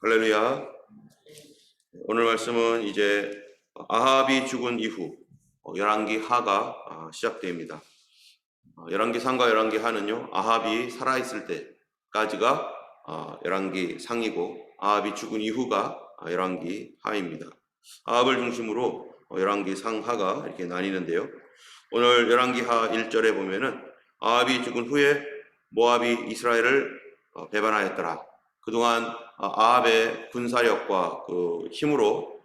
할렐루야. 오늘 말씀은 이제 아합이 죽은 이후 열왕기 하가 시작됩니다. 열왕기 상과 열왕기 하는요, 아합이 살아있을 때까지가 열왕기 상이고, 아합이 죽은 이후가 열왕기 하입니다. 아합을 중심으로 열왕기 상하가 이렇게 나뉘는데요. 오늘 열왕기 하 1절에 보면은 아합이 죽은 후에 모압이 이스라엘을 배반하였더라. 그동안 아합의 군사력과 그 힘으로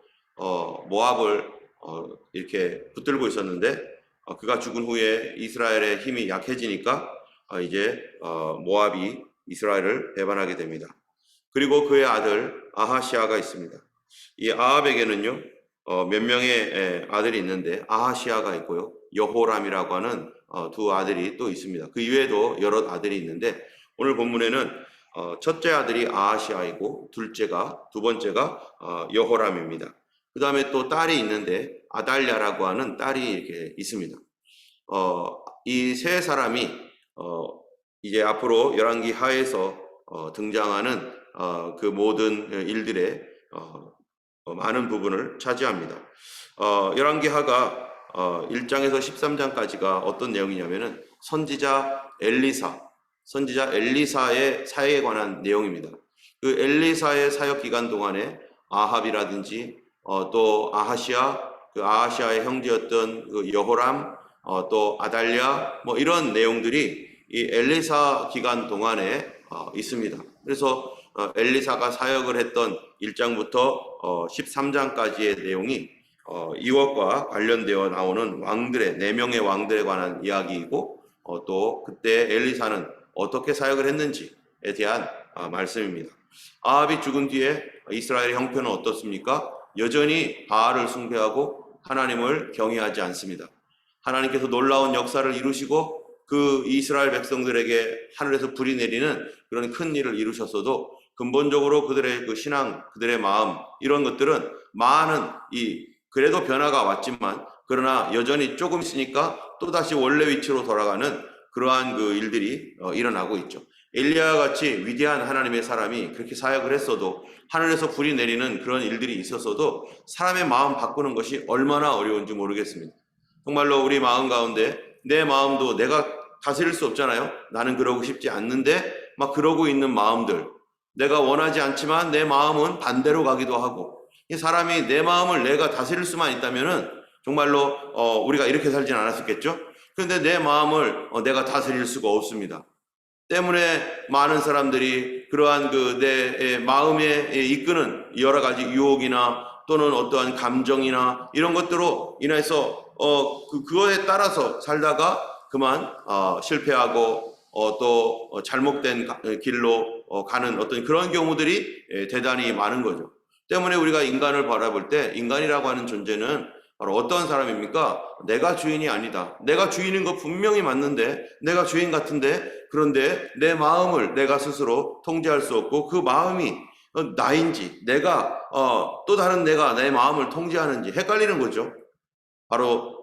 모압을 이렇게 붙들고 있었는데, 그가 죽은 후에 이스라엘의 힘이 약해지니까 이제 모압이 이스라엘을 배반하게 됩니다. 그리고 그의 아들 아하시아가 있습니다. 이 아합에게는요 몇 명의 아들이 있는데 아하시아가 있고요, 여호람이라고 하는 두 아들이 또 있습니다. 그 이외에도 여러 아들이 있는데, 오늘 본문에는 첫째 아들이 아하시아이고 두 번째가 여호람입니다. 그 다음에 또 딸이 있는데 아달랴라고 하는 딸이 이렇게 있습니다. 이 세 사람이 이제 앞으로 열왕기 하에서 등장하는 그 모든 일들의 많은 부분을 차지합니다. 열왕기 하가 1장에서 13장까지가 어떤 내용이냐면은 선지자 엘리사의 사역에 관한 내용입니다. 그 엘리사의 사역 기간 동안에 아합이라든지 또 아하시아의 형제였던 그 여호람, 또 아달랴, 뭐 이런 내용들이 이 엘리사 기간 동안에 있습니다. 그래서 엘리사가 사역을 했던 1장부터 13장까지의 내용이 이것과 관련되어 나오는 왕들의 4명의 왕들에 관한 이야기이고, 또 그때 엘리사는 어떻게 사역을 했는지에 대한 말씀입니다. 아합이 죽은 뒤에 이스라엘의 형편은 어떻습니까? 여전히 바알을 숭배하고 하나님을 경외하지 않습니다. 하나님께서 놀라운 역사를 이루시고 그 이스라엘 백성들에게 하늘에서 불이 내리는 그런 큰 일을 이루셨어도 근본적으로 그들의 그 신앙, 그들의 마음, 이런 것들은 많은 그래도 변화가 왔지만, 그러나 여전히 조금 있으니까 또다시 원래 위치로 돌아가는 그러한 그 일들이 일어나고 있죠. 엘리야와 같이 위대한 하나님의 사람이 그렇게 사역을 했어도, 하늘에서 불이 내리는 그런 일들이 있었어도 사람의 마음 바꾸는 것이 얼마나 어려운지 모르겠습니다. 정말로 우리 마음 가운데 내 마음도 내가 다스릴 수 없잖아요. 나는 그러고 싶지 않는데 막 그러고 있는 마음들, 내가 원하지 않지만 내 마음은 반대로 가기도 하고, 이 사람이 내 마음을 내가 다스릴 수만 있다면은 정말로 우리가 이렇게 살진 않았었겠죠. 그런데 내 마음을 내가 다스릴 수가 없습니다. 때문에 많은 사람들이 그러한 그 내 마음에 이끄는 여러 가지 유혹이나 또는 어떠한 감정이나 이런 것들로 인해서 그거에 따라서 살다가 그만 실패하고 또 잘못된 길로 가는 어떤 그런 경우들이 대단히 많은 거죠. 때문에 우리가 인간을 바라볼 때 인간이라고 하는 존재는 바로 어떤 사람입니까? 내가 주인이 아니다. 내가 주인인 거 분명히 맞는데, 내가 주인 같은데, 그런데 내 마음을 내가 스스로 통제할 수 없고 그 마음이 나인지 내가 또 다른 내가 내 마음을 통제하는지 헷갈리는 거죠. 바로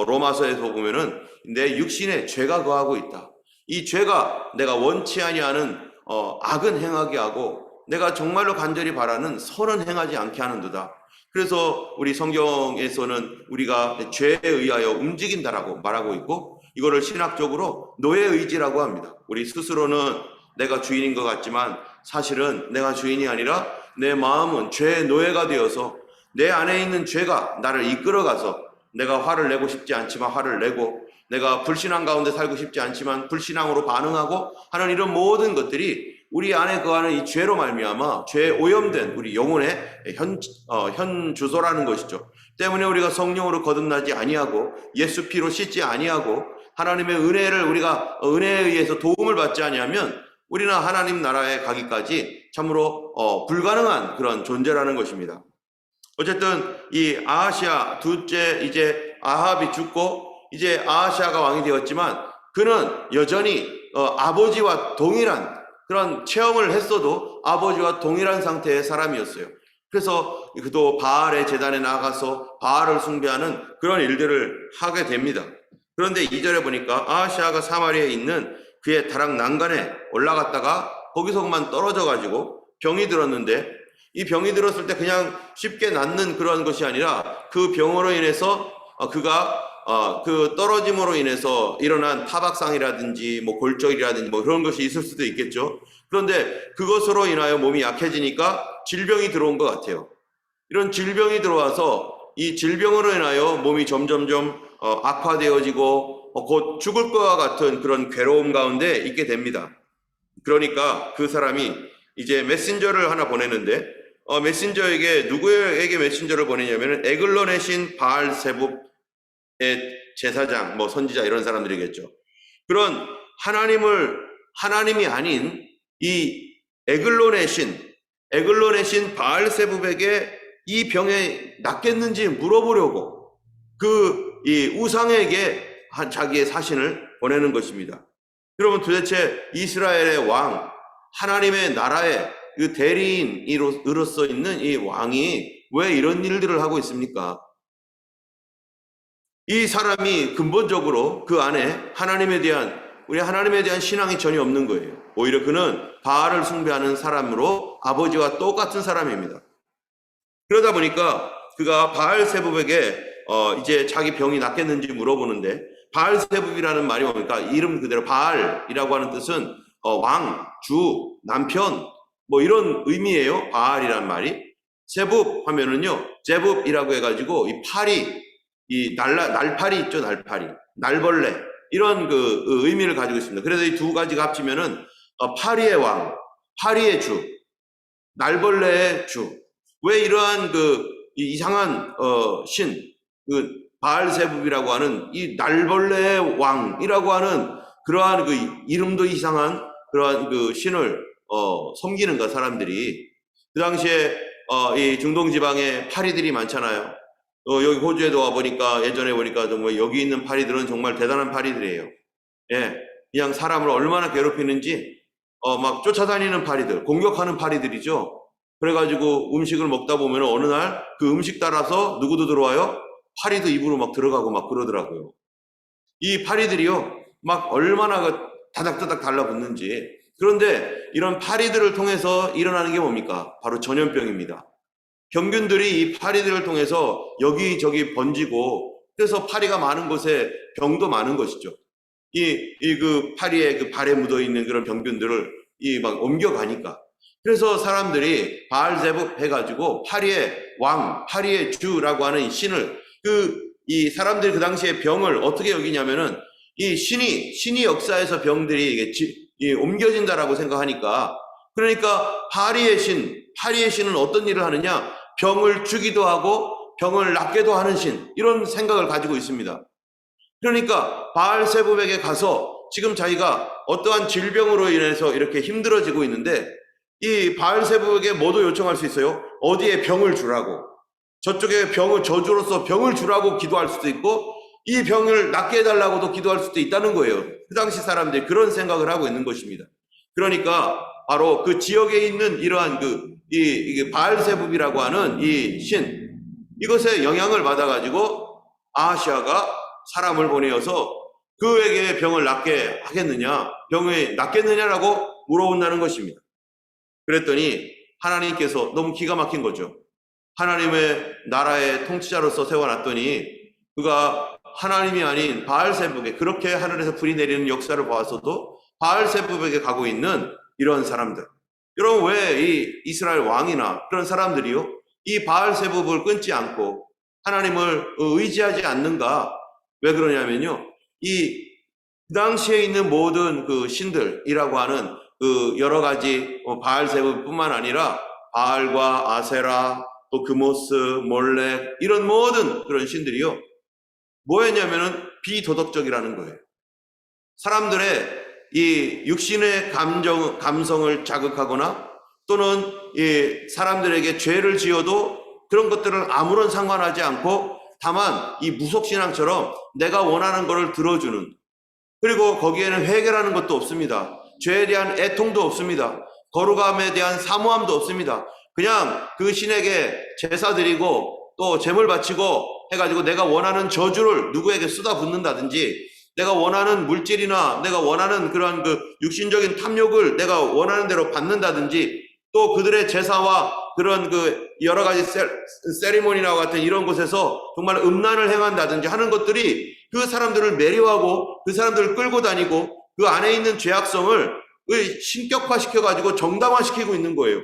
로마서에서 보면은 내 육신에 죄가 거하고 있다. 이 죄가 내가 원치 아니하는 악은 행하게 하고 내가 정말로 간절히 바라는 선은 행하지 않게 하는도다. 그래서 우리 성경에서는 우리가 죄에 의하여 움직인다라고 말하고 있고, 이거를 신학적으로 노예의지라고 합니다. 우리 스스로는 내가 주인인 것 같지만 사실은 내가 주인이 아니라 내 마음은 죄의 노예가 되어서 내 안에 있는 죄가 나를 이끌어가서 내가 화를 내고 싶지 않지만 화를 내고, 내가 불신앙 가운데 살고 싶지 않지만 불신앙으로 반응하고 하는 이런 모든 것들이 우리 안에 거하는 이 죄로 말미암아 죄에 오염된 우리 영혼의 현 주소라는 것이죠. 때문에 우리가 성령으로 거듭나지 아니하고 예수 피로 씻지 아니하고 하나님의 은혜를 우리가 은혜에 의해서 도움을 받지 아니하면 우리는 하나님 나라에 가기까지 참으로 불가능한 그런 존재라는 것입니다. 어쨌든 이 아하시아 둘째 이제 아합이 죽고 이제 아하시아가 왕이 되었지만, 그는 여전히 아버지와 동일한 그런 체험을 했어도 아버지와 동일한 상태의 사람이었어요. 그래서 그도 바알의 제단에 나가서 바알을 숭배하는 그런 일들을 하게 됩니다. 그런데 2절에 보니까 아하시아가 사마리아에 있는 그의 다락 난간에 올라갔다가 거기서 그만 떨어져 가지고 병이 들었는데 이 병이 들었을 때 그냥 쉽게 낫는 그러한 것이 아니라 그 병으로 인해서 그가 그 떨어짐으로 인해서 일어난 타박상이라든지 뭐 골절이라든지 뭐 그런 것이 있을 수도 있겠죠. 그런데 그것으로 인하여 몸이 약해지니까 질병이 들어온 것 같아요. 이런 질병이 들어와서 이 질병으로 인하여 몸이 점점점 악화되어지고 곧 죽을 것과 같은 그런 괴로움 가운데 있게 됩니다. 그러니까 그 사람이 이제 메신저를 하나 보내는데 메신저에게 누구에게 메신저를 보내냐면은 에글론의 신 바알세붑의 제사장, 뭐 선지자 이런 사람들이겠죠. 그런 하나님이 아닌 이 에글론의 신 바알세붑에게 이 병에 낫겠는지 물어보려고 이 우상에게 자기의 사신을 보내는 것입니다. 여러분, 도대체 이스라엘의 왕, 하나님의 나라의 그 대리인으로서 있는 이 왕이 왜 이런 일들을 하고 있습니까? 이 사람이 근본적으로 그 안에 우리 하나님에 대한 신앙이 전혀 없는 거예요. 오히려 그는 바알을 숭배하는 사람으로 아버지와 똑같은 사람입니다. 그러다 보니까 그가 바알세붑에게 이제 자기 병이 낫겠는지 물어보는데, 바알세붑이라는 말이 뭡니까? 이름 그대로 바알이라고 하는 뜻은 왕, 주, 남편 뭐 이런 의미예요. 바알이란 말이. 세붑 하면은요, 제붑이라고 해가지고 이 파리, 이 날파리 있죠, 날벌레 이런 그 의미를 가지고 있습니다. 그래서 이 두 가지가 합치면은 파리의 왕, 파리의 주, 날벌레의 주. 왜 이러한 이 이상한 그 바알세붑이라고 하는 이 날벌레의 왕이라고 하는 그러한 그 이름도 이상한 그러한 그 신을 섬기는가, 사람들이. 그 당시에 이 중동 지방에 파리들이 많잖아요. 여기 호주에도 와보니까, 예전에 보니까 정말 여기 있는 파리들은 정말 대단한 파리들이에요. 예, 그냥 사람을 얼마나 괴롭히는지 막 쫓아다니는 파리들, 공격하는 파리들이죠. 그래가지고 음식을 먹다 보면 어느 날 그 음식 따라서 누구도 들어와요? 파리도 입으로 막 들어가고 막 그러더라고요. 이 파리들이요, 막 얼마나 다닥다닥 달라붙는지. 그런데 이런 파리들을 통해서 일어나는 게 뭡니까? 바로 전염병입니다. 병균들이 이 파리들을 통해서 여기저기 번지고, 그래서 파리가 많은 곳에 병도 많은 것이죠. 그 파리의 그 발에 묻어 있는 그런 병균들을 막 옮겨가니까. 그래서 사람들이 바알세붑 해가지고 파리의 왕, 파리의 주라고 하는 이 신을, 이 사람들이 그 당시에 병을 어떻게 여기냐면은 이 신이 역사에서 병들이 옮겨진다라고 생각하니까, 그러니까 파리의 신은 어떤 일을 하느냐? 병을 주기도 하고 병을 낫게도 하는 신, 이런 생각을 가지고 있습니다. 그러니까 바알세붑에게 가서 지금 자기가 어떠한 질병으로 인해서 이렇게 힘들어지고 있는데, 이 바알세붑에게 뭐도 요청할 수 있어요? 어디에 병을 주라고, 저쪽에 저주로서 병을 주라고 기도할 수도 있고, 이 병을 낫게 해달라고도 기도할 수도 있다는 거예요. 그 당시 사람들이 그런 생각을 하고 있는 것입니다. 그러니까 바로 그 지역에 있는 이러한 이게 바알세붑이라고 하는 이 신, 이것에 영향을 받아가지고 아하시아가 사람을 보내어서 그에게 병을 낫게 하겠느냐, 병이 낫겠느냐라고 물어본다는 것입니다. 그랬더니 하나님께서 너무 기가 막힌 거죠. 하나님의 나라의 통치자로서 세워놨더니 그가 하나님이 아닌 바알세붑에게, 그렇게 하늘에서 불이 내리는 역사를 보아서도 바알세붑에게 가고 있는 이런 사람들. 여러분, 왜 이 이스라엘 왕이나 그런 사람들이요, 이 바알세붑을 끊지 않고 하나님을 의지하지 않는가? 왜 그러냐면요, 그 당시에 있는 모든 그 신들이라고 하는 그 여러 가지 바알세붑뿐만 아니라 바알과 아세라, 또 그모스, 몰렉, 이런 모든 그런 신들이요, 뭐였냐면은 비도덕적이라는 거예요. 사람들의 이 육신의 감성을 자극하거나, 또는 이 사람들에게 죄를 지어도 그런 것들을 아무런 상관하지 않고 다만 이 무속신앙처럼 내가 원하는 것을 들어주는, 그리고 거기에는 회개라는 것도 없습니다. 죄에 대한 애통도 없습니다. 거룩함에 대한 사모함도 없습니다. 그냥 그 신에게 제사 드리고 또 제물 바치고 해가지고 내가 원하는 저주를 누구에게 쏟아붓는다든지, 내가 원하는 물질이나 내가 원하는 그런 그 육신적인 탐욕을 내가 원하는 대로 받는다든지, 또 그들의 제사와 그런 그 여러 가지 세리머니와 같은 이런 곳에서 정말 음란을 행한다든지 하는 것들이 그 사람들을 매료하고 그 사람들을 끌고 다니고 그 안에 있는 죄악성을 신격화시켜가지고 정당화시키고 있는 거예요.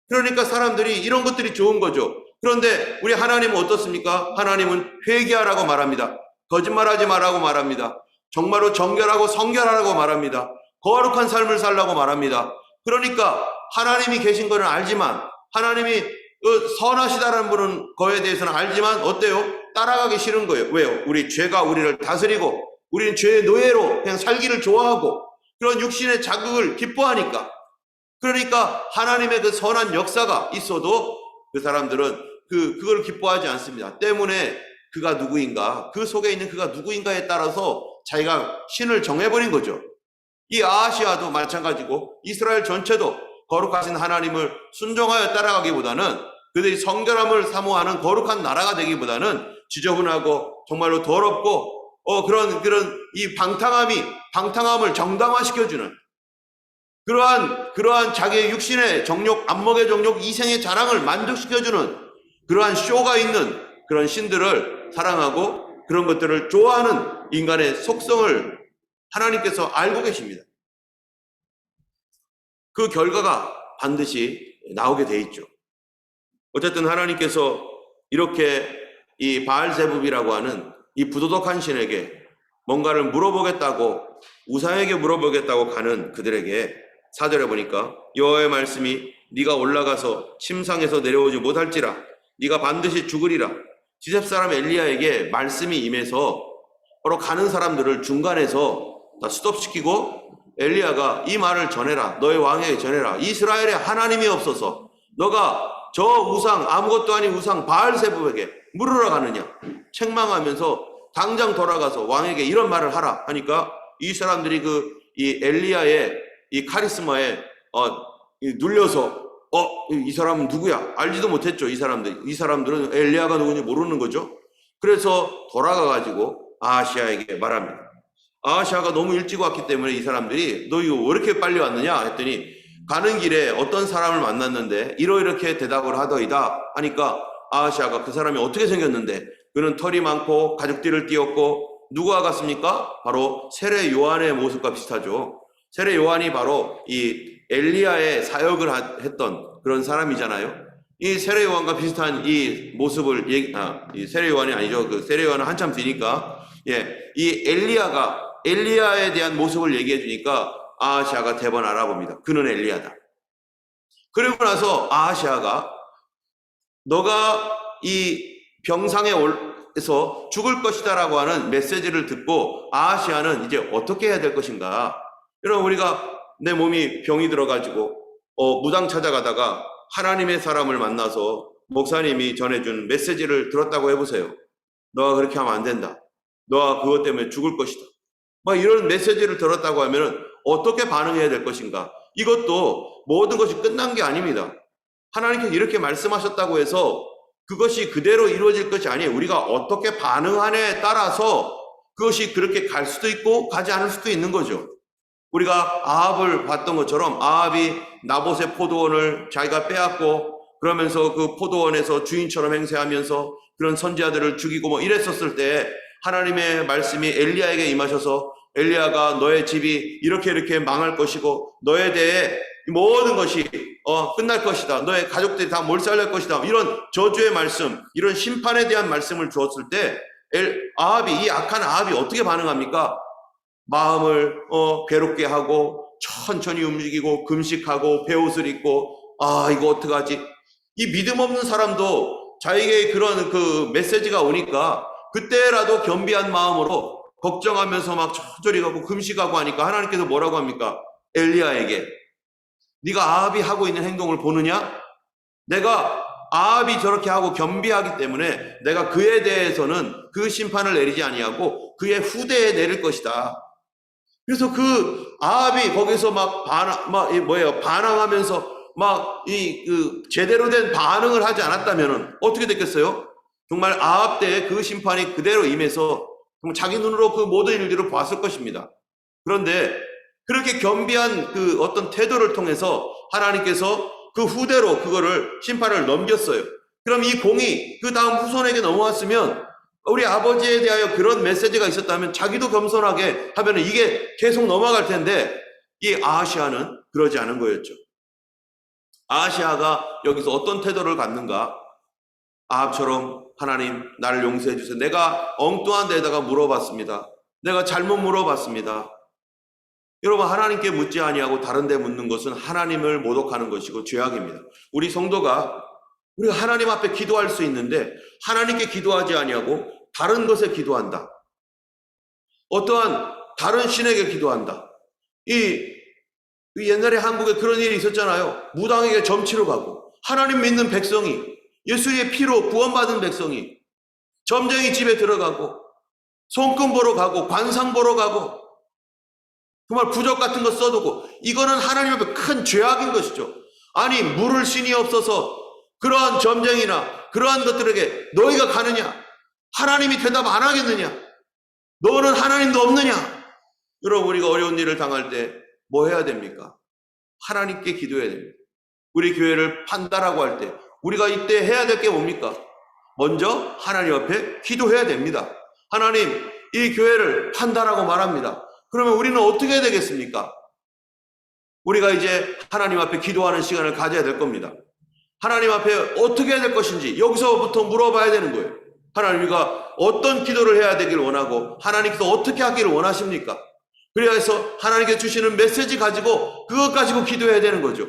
그러니까 사람들이 이런 것들이 좋은 거죠. 그런데 우리 하나님은 어떻습니까? 하나님은 회개하라고 말합니다. 거짓말하지 말라고 말합니다. 정말로 정결하고 성결하라고 말합니다. 거룩한 삶을 살라고 말합니다. 그러니까 하나님이 계신 것은 알지만 하나님이 선하시다라는 분은 거에 대해서는 알지만 어때요? 따라가기 싫은 거예요. 왜요? 우리 죄가 우리를 다스리고 우리는 죄의 노예로 그냥 살기를 좋아하고 그런 육신의 자극을 기뻐하니까. 그러니까 하나님의 그 선한 역사가 있어도 그 사람들은 그걸 기뻐하지 않습니다. 때문에 그가 누구인가, 그 속에 있는 그가 누구인가에 따라서 자기가 신을 정해버린 거죠. 이 아하시아도 마찬가지고 이스라엘 전체도 거룩하신 하나님을 순종하여 따라가기보다는 그들이 성결함을 사모하는 거룩한 나라가 되기보다는 지저분하고 정말로 더럽고 그런 이 방탕함을 정당화시켜주는 그러한 자기의 육신의 정욕, 안목의 정욕, 이생의 자랑을 만족시켜주는 그러한 쇼가 있는 그런 신들을 사랑하고 그런 것들을 좋아하는 인간의 속성을 하나님께서 알고 계십니다. 그 결과가 반드시 나오게 돼 있죠. 어쨌든 하나님께서 이렇게 이 바알세붑이라고 하는 이 부도덕한 신에게 뭔가를 물어보겠다고 우상에게 물어보겠다고 가는 그들에게 4절에 보니까 여호와의 말씀이 네가 올라가서 침상에서 내려오지 못할지라 네가 반드시 죽으리라. 지셉 사람 엘리야에게 말씀이 임해서 바로 가는 사람들을 중간에서 다 스톱시키고 엘리야가 이 말을 전해라. 너의 왕에게 전해라. 이스라엘에 하나님이 없어서 너가 저 우상 아무것도 아닌 우상 바알세붑에게 물으러 가느냐. 책망하면서 당장 돌아가서 왕에게 이런 말을 하라 하니까 이 사람들이 이 엘리야의 이 카리스마에 눌려서 이 사람은 누구야? 알지도 못했죠. 이 사람들은 엘리야가 누군지 모르는 거죠. 그래서 돌아가가지고 아하시아에게 말합니다. 아하시아가 너무 일찍 왔기 때문에 이 사람들이 너 이거 왜 이렇게 빨리 왔느냐 했더니 가는 길에 어떤 사람을 만났는데 이렇게 대답을 하더이다 하니까 아하시아가 그 사람이 어떻게 생겼는데 그는 털이 많고 가죽띠를 띄었고 누가 같습니까? 바로 세례 요한의 모습과 비슷하죠. 세례 요한이 바로 이 엘리야의 사역을 했던 그런 사람이잖아요. 이 세례 요한과 비슷한 이 모습을 이 세례 요한이 아니죠. 그 세례 요한은 한참 뒤니까 이 엘리야에 대한 모습을 얘기해 주니까 아하시아가 대번 알아봅니다. 그는 엘리야다. 그리고 나서 아하시아가 너가 이 병상에서 죽을 것이다라고 하는 메시지를 듣고 아하시아는 이제 어떻게 해야 될 것인가? 여러분 우리가 내 몸이 병이 들어가지고 무당 찾아가다가 하나님의 사람을 만나서 목사님이 전해준 메시지를 들었다고 해보세요. 너가 그렇게 하면 안 된다. 너가 그것 때문에 죽을 것이다. 막 이런 메시지를 들었다고 하면 어떻게 반응해야 될 것인가? 이것도 모든 것이 끝난 게 아닙니다. 하나님께서 이렇게 말씀하셨다고 해서 그것이 그대로 이루어질 것이 아니에요. 우리가 어떻게 반응하냐에 따라서 그것이 그렇게 갈 수도 있고 가지 않을 수도 있는 거죠. 우리가 아합을 봤던 것처럼 아합이 나봇의 포도원을 자기가 빼앗고 그러면서 그 포도원에서 주인처럼 행세하면서 그런 선지자들을 죽이고 뭐 이랬었을 때 하나님의 말씀이 엘리야에게 임하셔서 엘리야가 너의 집이 이렇게 망할 것이고 너에 대해 모든 것이 끝날 것이다. 너의 가족들이 다 몰살될 것이다. 이런 저주의 말씀, 이런 심판에 대한 말씀을 주었을 때 이 악한 아합이 어떻게 반응합니까? 마음을 괴롭게 하고 천천히 움직이고 금식하고 베옷을 입고 이거 어떡하지? 이 믿음 없는 사람도 자기에게 그런 그 메시지가 오니까 그때라도 겸비한 마음으로 걱정하면서 막 천천히 가고 금식하고 하니까 하나님께서 뭐라고 합니까? 엘리야에게 네가 아합이 하고 있는 행동을 보느냐? 내가 아합이 저렇게 하고 겸비하기 때문에 내가 그에 대해서는 그 심판을 내리지 아니하고 그의 후대에 내릴 것이다. 그래서 그 아합이 거기서 반항하면서 제대로 된 반응을 하지 않았다면 어떻게 됐겠어요? 정말 아합 때의 그 심판이 그대로 임해서 정말 자기 눈으로 그 모든 일들을 봤을 것입니다. 그런데 그렇게 겸비한 그 어떤 태도를 통해서 하나님께서 그 후대로 그거를 심판을 넘겼어요. 그럼 이 공이 그 다음 후손에게 넘어왔으면 우리 아버지에 대하여 그런 메시지가 있었다면 자기도 겸손하게 하면 이게 계속 넘어갈 텐데 이 아하시아는 그러지 않은 거였죠. 아하시아가 여기서 어떤 태도를 갖는가? 아합처럼 하나님 나를 용서해 주세요. 내가 엉뚱한 데다가 물어봤습니다. 내가 잘못 물어봤습니다. 여러분, 하나님께 묻지 아니하고 다른 데 묻는 것은 하나님을 모독하는 것이고 죄악입니다. 우리 성도가 우리가 하나님 앞에 기도할 수 있는데 하나님께 기도하지 아니하고 다른 것에 기도한다. 어떠한 다른 신에게 기도한다. 이 옛날에 한국에 그런 일이 있었잖아요. 무당에게 점치러 가고 하나님 믿는 백성이 예수의 피로 구원받은 백성이 점쟁이 집에 들어가고 손금 보러 가고 관상 보러 가고 정말 부적 같은 거 써두고 이거는 하나님 앞에 큰 죄악인 것이죠. 아니 물을 신이 없어서 그러한 점쟁이나 그러한 것들에게 너희가 가느냐? 하나님이 대답 안 하겠느냐? 너는 하나님도 없느냐? 여러분, 우리가 어려운 일을 당할 때 뭐 해야 됩니까? 하나님께 기도해야 됩니다. 우리 교회를 판다라고 할 때 우리가 이때 해야 될 게 뭡니까? 먼저 하나님 앞에 기도해야 됩니다. 하나님, 이 교회를 판다라고 말합니다. 그러면 우리는 어떻게 해야 되겠습니까? 우리가 이제 하나님 앞에 기도하는 시간을 가져야 될 겁니다. 하나님 앞에 어떻게 해야 될 것인지 여기서부터 물어봐야 되는 거예요. 하나님, 우리가 어떤 기도를 해야 되기를 원하고 하나님께서 어떻게 하기를 원하십니까? 그래서 하나님께 주시는 메시지 가지고 그것 가지고 기도해야 되는 거죠.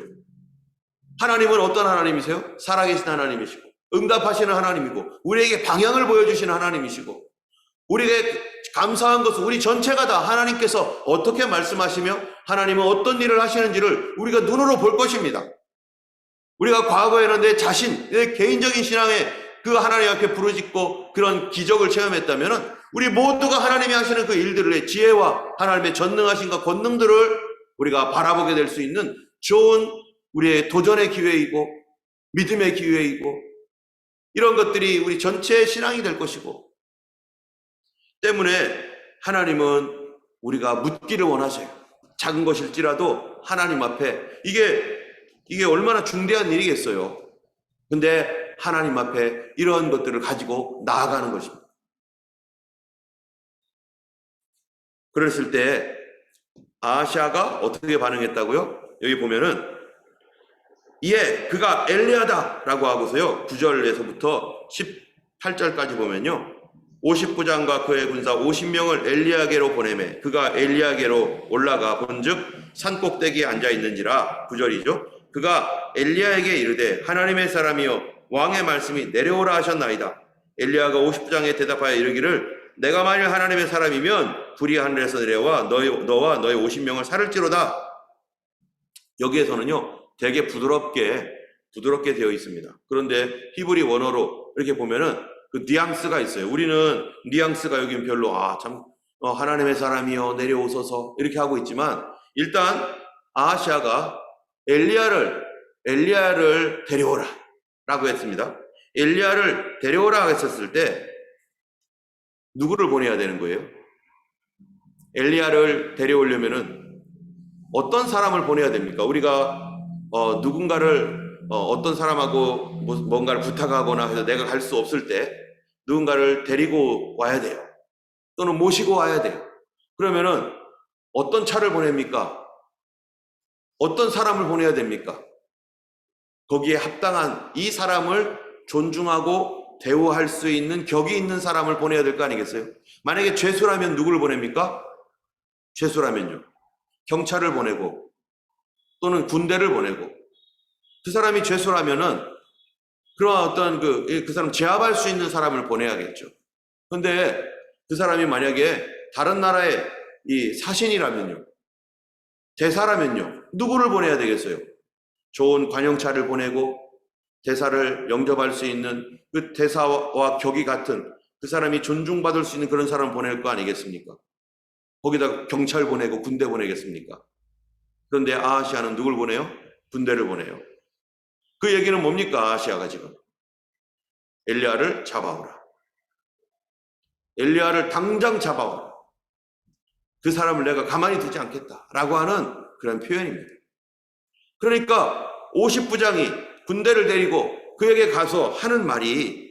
하나님은 어떤 하나님이세요? 살아계신 하나님이시고 응답하시는 하나님이고 우리에게 방향을 보여주시는 하나님이시고 우리에게 감사한 것은 우리 전체가 다 하나님께서 어떻게 말씀하시며 하나님은 어떤 일을 하시는지를 우리가 눈으로 볼 것입니다. 우리가 과거에는 내 자신, 내 개인적인 신앙에 그 하나님 앞에 부르짖고 그런 기적을 체험했다면 우리 모두가 하나님이 하시는 그 일들의 지혜와 하나님의 전능하신과 권능들을 우리가 바라보게 될 수 있는 좋은 우리의 도전의 기회이고 믿음의 기회이고 이런 것들이 우리 전체의 신앙이 될 것이고 때문에 하나님은 우리가 묻기를 원하세요. 작은 것일지라도 하나님 앞에 이게 얼마나 중대한 일이겠어요. 근데 하나님 앞에 이런 것들을 가지고 나아가는 것입니다. 그랬을 때 아하시아가 어떻게 반응했다고요? 여기 보면은 이에 그가 엘리야다라고 하고서요 9절에서부터 18절까지 보면요 50부장과 그의 군사 50명을 엘리야게로 보내매 그가 엘리야게로 올라가 본즉 산 꼭대기에 앉아 있는지라 9절이죠. 그가 엘리야에게 이르되 하나님의 사람이여 왕의 말씀이 내려오라 하셨나이다. 엘리야가 50부장에 대답하여 이르기를 내가 만일 하나님의 사람이면 불이 하늘에서 내려와 너와 너의 50명을 살을지로다. 여기에서는요 되게 부드럽게 되어 있습니다. 그런데 히브리 원어로 이렇게 보면은 그 뉘앙스가 있어요. 우리는 뉘앙스가 여긴 별로 하나님의 사람이여 내려오소서 이렇게 하고 있지만 일단 아하시아가 엘리야를 데려오라 라고 했습니다. 엘리야를 데려오라 했었을 때 누구를 보내야 되는 거예요? 엘리야를 데려오려면은 어떤 사람을 보내야 됩니까? 우리가 누군가를 어떤 사람하고 뭔가를 부탁하거나 해서 내가 갈 수 없을 때 누군가를 데리고 와야 돼요. 또는 모시고 와야 돼요. 그러면은 어떤 차를 보냅니까? 어떤 사람을 보내야 됩니까? 거기에 합당한 이 사람을 존중하고 대우할 수 있는 격이 있는 사람을 보내야 될 거 아니겠어요? 만약에 죄수라면 누구를 보냅니까? 죄수라면요. 경찰을 보내고 또는 군대를 보내고 그 사람이 죄수라면은 그런 어떤 그 사람 제압할 수 있는 사람을 보내야겠죠. 근데 그 사람이 만약에 다른 나라의 이 사신이라면요. 대사라면요. 누구를 보내야 되겠어요? 좋은 관용차를 보내고 대사를 영접할 수 있는 그 대사와 격이 같은 그 사람이 존중받을 수 있는 그런 사람을 보낼 거 아니겠습니까? 거기다 경찰 보내고 군대 보내겠습니까? 그런데 아하시아는 누굴 보내요? 군대를 보내요. 그 얘기는 뭡니까? 아하시아가 지금 엘리야를 잡아오라. 엘리야를 당장 잡아오라. 그 사람을 내가 가만히 두지 않겠다라고 하는 그런 표현입니다. 그러니까 50부장이 군대를 데리고 그에게 가서 하는 말이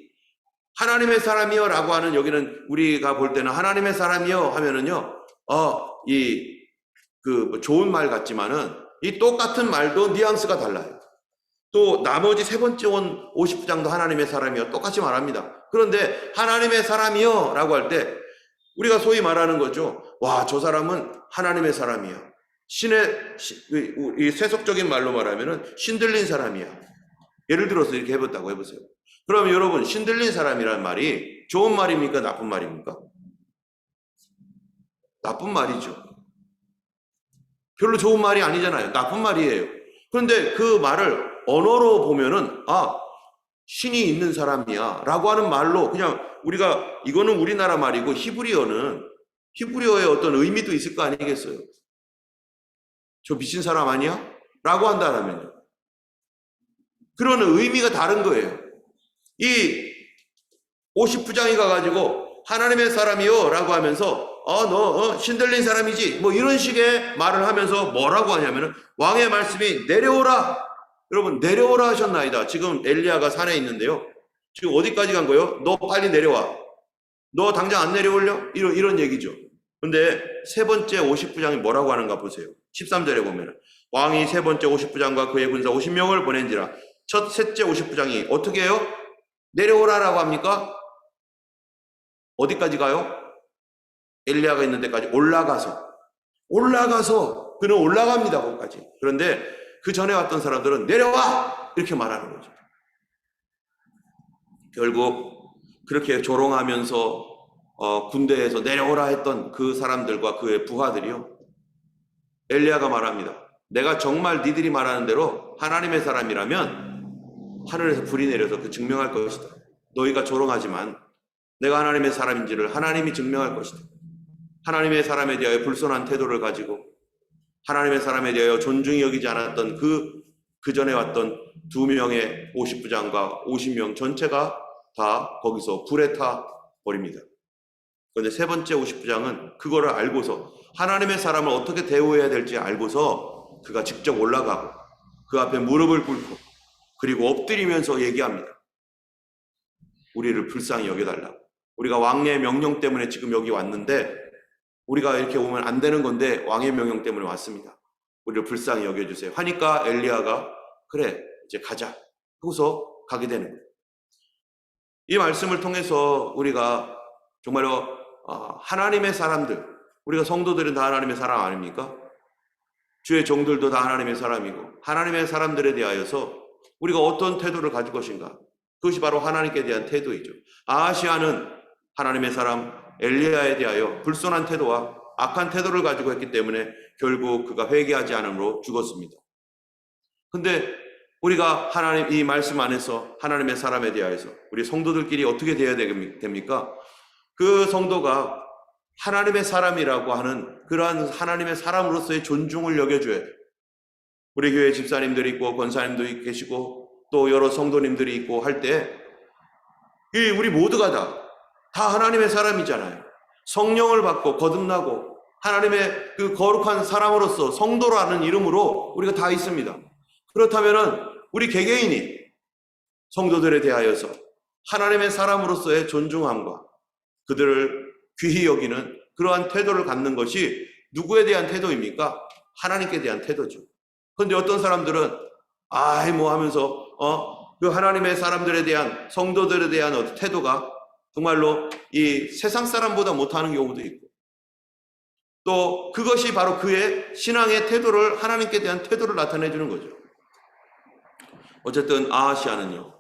하나님의 사람이여 라고 하는, 여기는 우리가 볼 때는 하나님의 사람이여 하면은요, 좋은 말 같지만은 이 똑같은 말도 뉘앙스가 달라요. 또 나머지 세 번째 온 50부장도 하나님의 사람이여 똑같이 말합니다. 그런데 하나님의 사람이여 라고 할 때 우리가 소위 말하는 거죠. 와, 저 사람은 하나님의 사람이야. 이 세속적인 말로 말하면은 신들린 사람이야. 예를 들어서 이렇게 해봤다고 해보세요. 그러면 여러분, 신들린 사람이란 말이 좋은 말입니까? 나쁜 말입니까? 나쁜 말이죠. 별로 좋은 말이 아니잖아요. 나쁜 말이에요. 그런데 그 말을 언어로 보면은 신이 있는 사람이야 라고 하는 말로, 그냥 우리가, 이거는 우리나라 말이고 히브리어의 어떤 의미도 있을 거 아니겠어요? 저 미친 사람 아니야? 라고 한다면요. 그런 의미가 다른 거예요. 이 50부장이 가가지고 하나님의 사람이요 라고 하면서 너 신들린 사람이지 뭐 이런 식의 말을 하면서 뭐라고 하냐면은, 왕의 말씀이 내려오라. 여러분, 내려오라 하셨나이다. 지금 엘리야가 산에 있는데요. 지금 어디까지 간 거예요? 너 빨리 내려와. 너 당장 안 내려올려? 이런 얘기죠. 근데 세 번째 50부장이 뭐라고 하는가 보세요. 13절에 보면 왕이 세 번째 50부장과 그의 군사 50명을 보낸지라. 셋째 50부장이 어떻게 해요? 내려오라라고 합니까? 어디까지 가요? 엘리야가 있는 데까지 올라가서 그는 올라갑니다. 거기까지. 그런데 그 전에 왔던 사람들은 내려와! 이렇게 말하는 거죠. 결국 그렇게 조롱하면서 군대에서 내려오라 했던 그 사람들과 그의 부하들이요, 엘리야가 말합니다. 내가 정말 니들이 말하는 대로 하나님의 사람이라면 하늘에서 불이 내려서 그 증명할 것이다. 너희가 조롱하지만 내가 하나님의 사람인지를 하나님이 증명할 것이다. 하나님의 사람에 대하여 불손한 태도를 가지고 하나님의 사람에 대하여 존중이 여기지 않았던 그 전에 왔던 2명의 50부장과 50명 전체가 다 거기서 불에 타 버립니다. 그런데 세 번째 50부장은 그거를 알고서, 하나님의 사람을 어떻게 대우해야 될지 알고서 그가 직접 올라가고 그 앞에 무릎을 꿇고 그리고 엎드리면서 얘기합니다. 우리를 불쌍히 여겨달라고. 우리가 왕의 명령 때문에 지금 여기 왔는데, 우리가 이렇게 오면 안 되는 건데 왕의 명령 때문에 왔습니다. 우리를 불쌍히 여겨주세요 하니까 엘리야가 그래 이제 가자 하고서 가게 되는 거예요. 이 말씀을 통해서 우리가 정말로 하나님의 사람들, 우리가 성도들은 다 하나님의 사람 아닙니까? 주의 종들도 다 하나님의 사람이고, 하나님의 사람들에 대하여서 우리가 어떤 태도를 가질 것인가, 그것이 바로 하나님께 대한 태도이죠. 아하시아는 하나님의 사람 엘리야에 대하여 불손한 태도와 악한 태도를 가지고 했기 때문에 결국 그가 회개하지 않음으로 죽었습니다. 근데 우리가 하나님 이 말씀 안에서 하나님의 사람에 대하여서 우리 성도들끼리 어떻게 되어야 됩니까? 그 성도가 하나님의 사람이라고 하는 그러한 하나님의 사람으로서의 존중을 여겨줘야 돼요. 우리 교회 집사님들이 있고 권사님도 계시고 또 여러 성도님들이 있고 할 때 우리 모두가 다 하나님의 사람이잖아요. 성령을 받고 거듭나고 하나님의 그 거룩한 사람으로서 성도라는 이름으로 우리가 다 있습니다. 그렇다면은 우리 개개인이 성도들에 대하여서 하나님의 사람으로서의 존중함과 그들을 귀히 여기는 그러한 태도를 갖는 것이 누구에 대한 태도입니까? 하나님께 대한 태도죠. 그런데 어떤 사람들은 뭐 하면서 그 하나님의 사람들에 대한 성도들에 대한 어떤 태도가 정말로 이 세상 사람보다 못하는 경우도 있고, 또 그것이 바로 그의 신앙의 태도를, 하나님께 대한 태도를 나타내 주는 거죠. 어쨌든 아하시아는요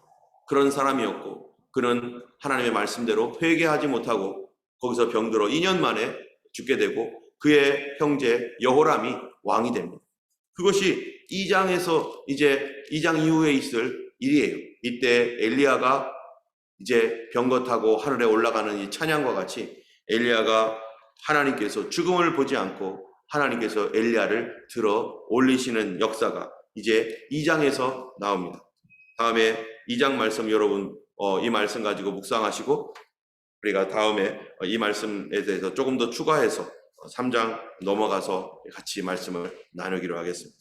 그런 사람이었고, 그는 하나님의 말씀대로 회개하지 못하고 거기서 병들어 2년 만에 죽게 되고 그의 형제 여호람이 왕이 됩니다. 그것이 2장에서 이제 2장 이후에 있을 일이에요. 이때 엘리야가 이제 병거 타고 하늘에 올라가는 이 찬양과 같이 엘리야가 하나님께서 죽음을 보지 않고 하나님께서 엘리야를 들어 올리시는 역사가 이제 2장에서 나옵니다. 다음에 2장 말씀 여러분 이 말씀 가지고 묵상하시고 우리가 다음에 이 말씀에 대해서 조금 더 추가해서 3장 넘어가서 같이 말씀을 나누기로 하겠습니다.